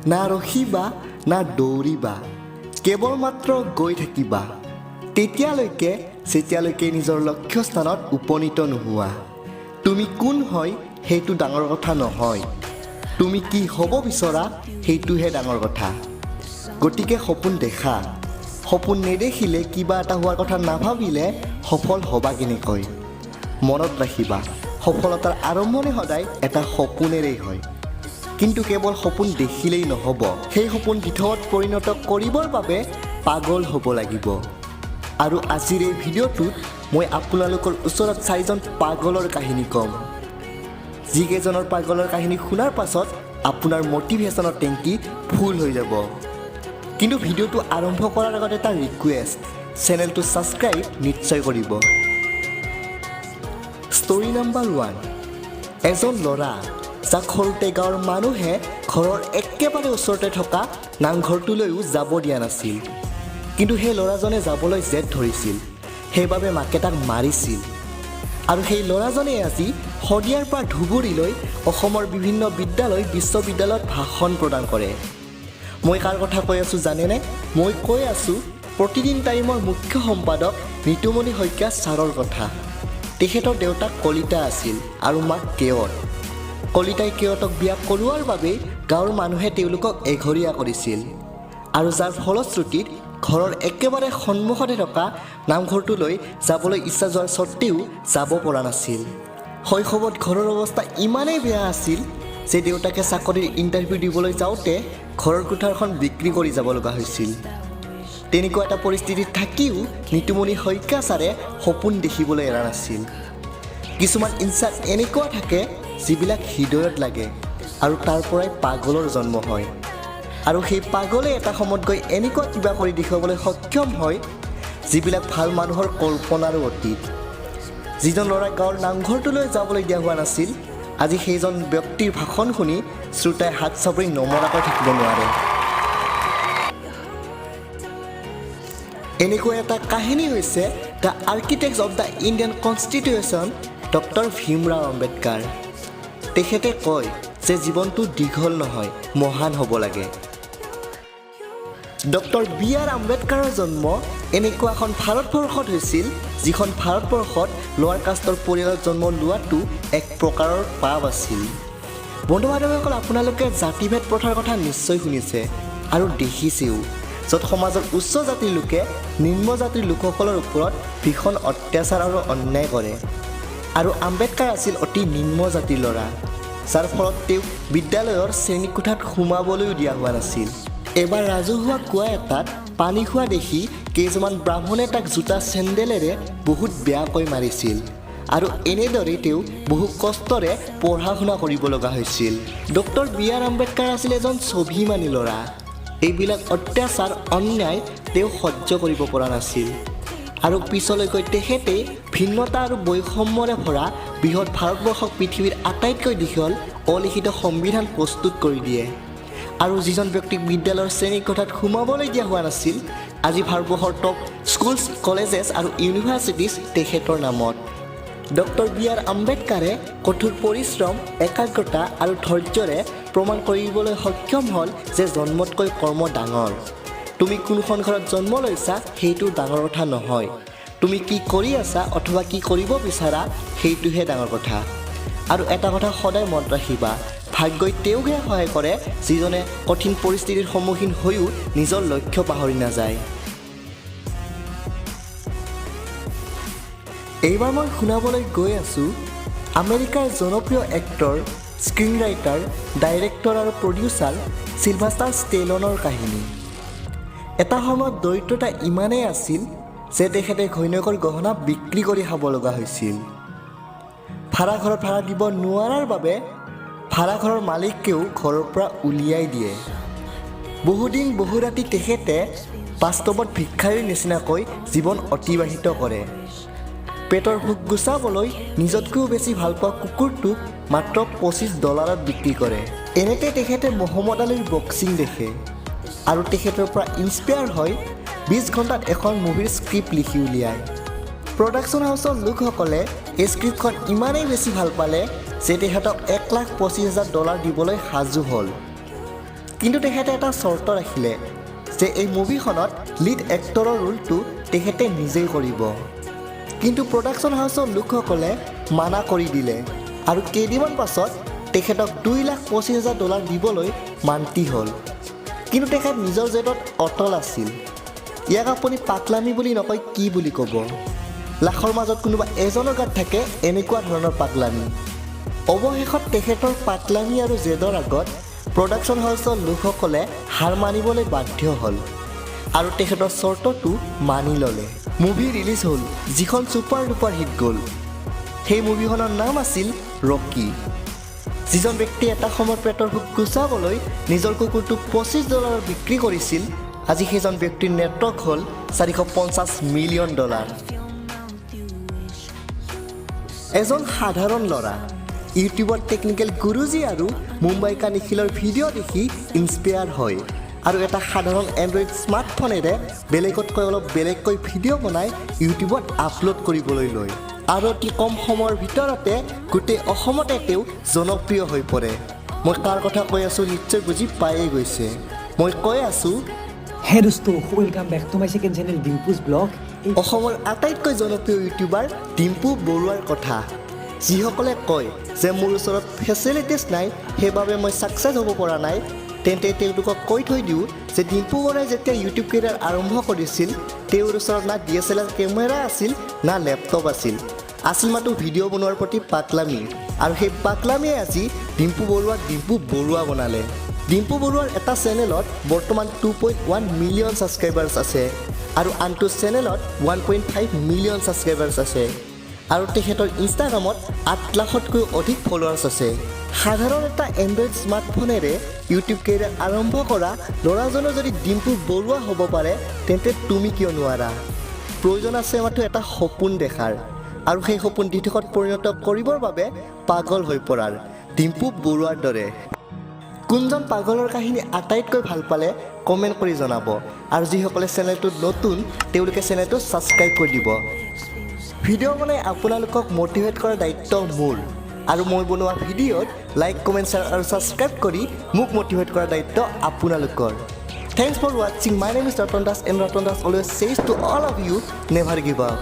না ৰখিবা না দৌৰিবা, কেৱল মাত্ৰ গৈ থাকিবা তেতিয়ালৈকে যেতিয়ালৈকে নিজৰ লক্ষ্যস্থানত উপনীত নোহোৱা। তুমি কোন হয় সেইটো ডাঙৰ কথা নহয়, তুমি কি হ'ব বিচৰা সেইটোহে ডাঙৰ কথা। গতিকে সপোন দেখা, সপোন নেদেখিলে কিবা এটা হোৱাৰ কথা নাভাবিলে সফল হ'বা কেনেকৈ। মনত ৰাখিবা, সফলতাৰ আৰম্ভণি সদায় এটা সপোনেৰেই হয়। কিন্তু কেৱল সপোন দেখিলেই নহ'ব, সেই সপোন দিঠকত পৰিণত কৰিবৰ বাবে পাগল হ'ব লাগিব। আৰু আজিৰ এই ভিডিঅ'টোত মই আপোনালোকৰ ওচৰত 4জন পাগলৰ কাহিনী ক'ম, যিকেইজনৰ পাগলৰ কাহিনী শুনাৰ পাছত আপোনাৰ মটিভেশ্যনৰ টেংকি ফুল হৈ যাব। কিন্তু ভিডিঅ'টো আৰম্ভ কৰাৰ আগত এটা ৰিকুৱেষ্ট, চেনেলটো ছাবস্ক্ৰাইব নিশ্চয় কৰিব। Story number 1। এজন ল'ৰা যাক সৰুতে গাঁৱৰ মানুহে ঘৰৰ একেবাৰে ওচৰতে থকা নামঘৰটোলৈও যাব দিয়া নাছিল। কিন্তু সেই ল'ৰাজনে যাবলৈ জেদ ধৰিছিল, সেইবাবে মাকে তাক মাৰিছিল। আৰু সেই ল'ৰাজনে আজি শদিয়াৰ পৰা ধুবুৰীলৈ অসমৰ বিভিন্ন বিদ্যালয় বিশ্ববিদ্যালয়ত ভাষণ প্ৰদান কৰে। মই কাৰ কথা কৈ আছোঁ জানেনে? মই কৈ আছোঁ প্ৰতিদিন টাইমৰ মুখ্য সম্পাদক নিতুমণি শইকীয়া ছাৰৰ কথা। তেখেতৰ দেউতাক কলিতা আছিল আৰু মাক কেৱত। কলিতাই কেৱতক বিয়া কৰোৱাৰ বাবে গাঁৱৰ মানুহে তেওঁলোকক এঘৰীয়া কৰিছিল, আৰু যাৰ ফলশ্ৰুতিত ঘৰৰ একেবাৰে সন্মুখতে থকা নামঘৰটোলৈ যাবলৈ ইচ্ছা যোৱাৰ স্বত্তেও যাব পৰা নাছিল। শৈশৱত ঘৰৰ অৱস্থা ইমানেই বেয়া আছিল যে দেউতাকে চাকৰিৰ ইণ্টাৰভিউ দিবলৈ যাওঁতে ঘৰৰ কোঠাৰখন বিক্ৰী কৰি যাব লগা হৈছিল। তেনেকুৱা এটা পৰিস্থিতিত থাকিও নিতুমণি শইকীয়া ছাৰে সপোন দেখিবলৈ এৰা নাছিল। কিছুমান ইনচাট এনেকুৱা থাকে যিবিলাক হৃদয়ত লাগে আৰু তাৰ পৰাই পাগলৰ জন্ম হয়। আৰু সেই পাগলে এটা সময়ত গৈ এনেকুৱা কিবা কৰি দেখুৱাবলৈ সক্ষম হয় যিবিলাক ভাল মানুহৰ কল্পনাৰো অতীত। যিজন ল'ৰাই গাঁৱৰ নামঘৰটোলৈ যাবলৈ দিয়া হোৱা নাছিল, আজি সেইজন ব্যক্তিৰ ভাষণ শুনি শ্ৰোতাই হাত চাপৰি নমৰাকৈ থাকিব নোৱাৰে। এনেকুৱা এটা কাহিনী হৈছে the architect of the Indian constitution doctor Bhimrao Ambedkar. তেখেতে কয় যে জীৱনটো দীঘল নহয়, মহান হ'ব লাগে। Doctor BR. আম্বেদকাৰৰ জন্ম এনেকুৱা এখন ভাৰতবৰ্ষত হৈছিল যিখন ভাৰতবৰ্ষত লোৱাৰ কাষ্টৰ পৰিয়ালত জন্ম লোৱাটো এক প্ৰকাৰৰ পাপ আছিল। বন্ধু বান্ধৱীসকল, আপোনালোকে জাতিভেদ প্ৰথাৰ কথা নিশ্চয় শুনিছে আৰু দেখিছেও, য'ত সমাজৰ উচ্চ জাতিৰ লোকে নিম্ন জাতিৰ লোকসকলৰ ওপৰত ভীষণ অত্যাচাৰ আৰু অন্যায় কৰে। আৰু আম্বেদকাৰ আছিল অতি নিম্ন জাতিৰ ল'ৰা, যাৰ ফলত তেওঁক বিদ্যালয়ৰ শ্ৰেণীকোঠাত সোমাবলৈও দিয়া হোৱা নাছিল। এবাৰ ৰাজহুৱা কুঁৱা এটাত পানী খোৱা দেখি কেইজনমান ব্ৰাহ্মণে তাক জোতা চেণ্ডেলেৰে বহুত বেয়াকৈ মাৰিছিল, আৰু এনেদৰেই তেওঁ বহু কষ্টৰে পঢ়া শুনা কৰিব লগা হৈছিল। Doctor BR. আম্বেদকাৰ আছিল এজন স্বাভিমানী ল'ৰা। এইবিলাক অত্যাচাৰ অন্যায় তেওঁ সহ্য কৰিব পৰা নাছিল, আৰু পিছলৈকৈ তেখেতে ভিন্নতা আৰু বৈষম্যৰে ভৰা বৃহৎ ভাৰতবৰ্ষক পৃথিৱীৰ আটাইতকৈ দীঘল অলিখিত সংবিধান প্ৰস্তুত কৰি দিয়ে। আৰু যিজন ব্যক্তিক বিদ্যালয়ৰ শ্ৰেণীকোঠাত সোমাবলৈ দিয়া হোৱা নাছিল, আজি ভাৰতবৰ্ষৰ টপ স্কুলছ, কলেজেছ আৰু ইউনিভাৰ্চিটিজ তেখেতৰ নামত। Doctor BR. আম্বেদকাৰে কঠোৰ পৰিশ্ৰম, একাগ্ৰতা আৰু ধৈৰ্যৰে প্ৰমাণ কৰিবলৈ সক্ষম হ'ল যে জন্মতকৈ কৰ্ম ডাঙৰ। তুমি কোনখন ঘৰত জন্ম লৈছা সেইটো ডাঙৰ কথা নহয়, তুমি কি কৰি আছা অথবা কি কৰিব বিচাৰা সেইটোহে ডাঙৰ কথা। আৰু এটা কথা সদায় মনত ৰাখিবা, ভাগ্যই তেওঁকহে সহায় কৰে যিজনে কঠিন পৰিস্থিতিৰ সন্মুখীন হৈও নিজৰ লক্ষ্য পাহৰি নাযায়। এইবাৰ মই শুনাবলৈ গৈ আছোঁ আমেৰিকাৰ জনপ্ৰিয় এক্টৰ, স্ক্ৰীন ৰাইটাৰ, ডাইৰেক্টৰ আৰু প্ৰডিউচাৰ চিলভাষ্টাৰ ষ্টেলনৰ কাহিনী। এটা সময়ত দৰিদ্ৰতা ইমানেই আছিল যে তেখেতে ঘৈণীয়েকৰ গহনা বিক্ৰী কৰি খাব লগা হৈছিল। ভাড়াঘৰত ভাড়া দিব নোৱাৰাৰ বাবে ভাড়াঘৰৰ মালিকেও ঘৰৰ পৰা উলিয়াই দিয়ে। বহুদিন বহু ৰাতি তেখেতে বাস্তৱত ভিক্ষাৰীৰ নিচিনাকৈ জীৱন অতিবাহিত কৰে। পেটৰ ভোক গুচাবলৈ নিজতকৈও বেছি ভাল পোৱা কুকুৰটোক মাত্ৰ $25 বিক্ৰী কৰে। এনেতে তেখেতে মহম্মদ আলীৰ বক্সিং দেখে আৰু তেখেতৰ পৰা ইনস্পায়াৰ হৈ 20 ঘণ্টাত এখন মুভিৰ স্ক্ৰিপ্ট লিখি উলিয়ায়। প্ৰডাকশ্যন হাউচৰ লোকসকলে এই স্ক্ৰিপ্টখন ইমানেই বেছি ভাল পালে যে তেখেতক $1,25,000 দিবলৈ সাজু হ'ল। কিন্তু তেখেতে এটা চৰ্ত ৰাখিলে যে এই মুভিখনত লিড এক্টৰৰ ৰোলটো তেখেতে নিজেই কৰিব। কিন্তু প্ৰডাকশ্যন হাউচৰ লোকসকলে মানা কৰি দিলে আৰু কেইদিনমান পাছত তেখেতক $2,25,000 দিবলৈ মান্তি হ'ল। কিন্তু তেখেত নিজৰ জেদত অটল আছিল। ইয়াক আপুনি পাগলামি বুলি নকয় কি বুলি ক'ব? লাখৰ মাজত কোনোবা এজনৰ গাত থাকে এনেকুৱা ধৰণৰ পাগলামি। অৱশেষত তেখেতৰ পাগলামি আৰু জেদৰ আগত প্ৰডাকশ্যন হাউচৰ লোকসকলে হাৰ মানিবলৈ বাধ্য হ'ল আৰু তেখেতৰ চৰ্তটো মানি ল'লে। মুভি ৰিলিজ হ'ল যিখন ছুপাৰ ডুপাৰ হিট গ'ল। সেই মুভিখনৰ নাম আছিল ৰকি। যিজন ব্যক্তিয়ে এটা সময়ত পেটৰ ভোক গুচাবলৈ নিজৰ কুকুৰটোক $25 বিক্ৰী কৰিছিল, আজি সেইজন ব্যক্তিৰ নেটৱৰ্ক হ'ল $450 মিলিয়ন। এজন সাধাৰণ ল'ৰা ইউটিউবত টেকনিকেল গুৰুজী আৰু মুম্বাই কা নিখিলৰ ভিডিঅ' দেখি ইনস্পায়াৰ হয় আৰু এটা সাধাৰণ এণ্ড্ৰইড স্মাৰ্টফোনেৰে বেলেগতকৈ অলপ বেলেগকৈ ভিডিঅ' বনাই ইউটিউবত আপলোড কৰিবলৈ লয় আৰু অতি কম সময়ৰ ভিতৰতে গোটেই অসমতে তেওঁ জনপ্ৰিয় হৈ পৰে। মই কাৰ কথা কৈ আছোঁ নিশ্চয় বুজি পায়েই গৈছে। মই কৈ আছোঁ হে দোস্ত, welcome back to my second channel Dimpuz blog. অসমৰ আটাইতকৈ জনপ্ৰিয় ইউটিউবাৰ ডিম্পু বৰুৱাৰ কথা। যিসকলে কয় যে মোৰ ওচৰত ফেচিলিটিছ নাই, সেইবাবে মই ছাকচেছ হ'ব পৰা নাই, তেন্তে তেওঁলোকক কৈ থৈ দিওঁ যে ডিম্পু বৰুৱাই যেতিয়া ইউটিউব কেৰিয়াৰ আৰম্ভ কৰিছিল, তেওঁৰ ওচৰত না DSLR কেমেৰা আছিল না লেপটপ আছিল মাত্ৰ ভিডিঅ' বনোৱাৰ প্ৰতি পাগলামি। আৰু সেই পাগলামিয়ে আজি ডিম্পু বৰুৱাক ডিম্পু বৰুৱা বনালে। ডিম্পু বৰুৱাৰ এটা চেনেলত বৰ্তমান 2.1 মিলিয়ন ছাবস্ক্ৰাইবাৰ্ছ আছে আৰু আনটো চেনেলত 1.5 মিলিয়ন ছাবস্ক্ৰাইবাৰ্ছ আছে আৰু তেখেতৰ ইনষ্টাগ্ৰামত 8 লাখতকৈ অধিক ফলোৱাৰ্ছ আছে। সাধাৰণ এটা এণ্ড্ৰইড স্মাৰ্টফোনেৰে ইউটিউব কেৰিয়াৰ আৰম্ভ কৰা ল'ৰাজনৰ যদি ডিম্পু বৰুৱা হ'ব পাৰে, তেন্তে তুমি কিয় নোৱাৰা? প্ৰয়োজন আছে মাত্ৰ এটা সপোন দেখাৰ আৰু সেই সপোন দিঠকত পৰিণত কৰিবৰ বাবে পাগল হৈ পৰাৰ, ডিম্পু বৰুৱাৰ দৰে। কোনজন পাগলৰ কাহিনী আটাইতকৈ ভাল পালে কমেণ্ট কৰি জনাব আৰু যিসকলে চেনেলটোত নতুন তেওঁলোকে চেনেলটো ছাবস্ক্ৰাইব কৰি দিব। ভিডিঅ' বনাই আপোনালোকক মটিভেট কৰাৰ দায়িত্ব মোৰ আৰু মই বনোৱা ভিডিঅ'ত লাইক, কমেণ্ট, শ্বেয়াৰ আৰু ছাবস্ক্ৰাইব কৰি মোক মটিভেট কৰাৰ দায়িত্ব আপোনালোকৰ। Thanks for watching. My name is Ratan and Ratan always says to all of you, never give up.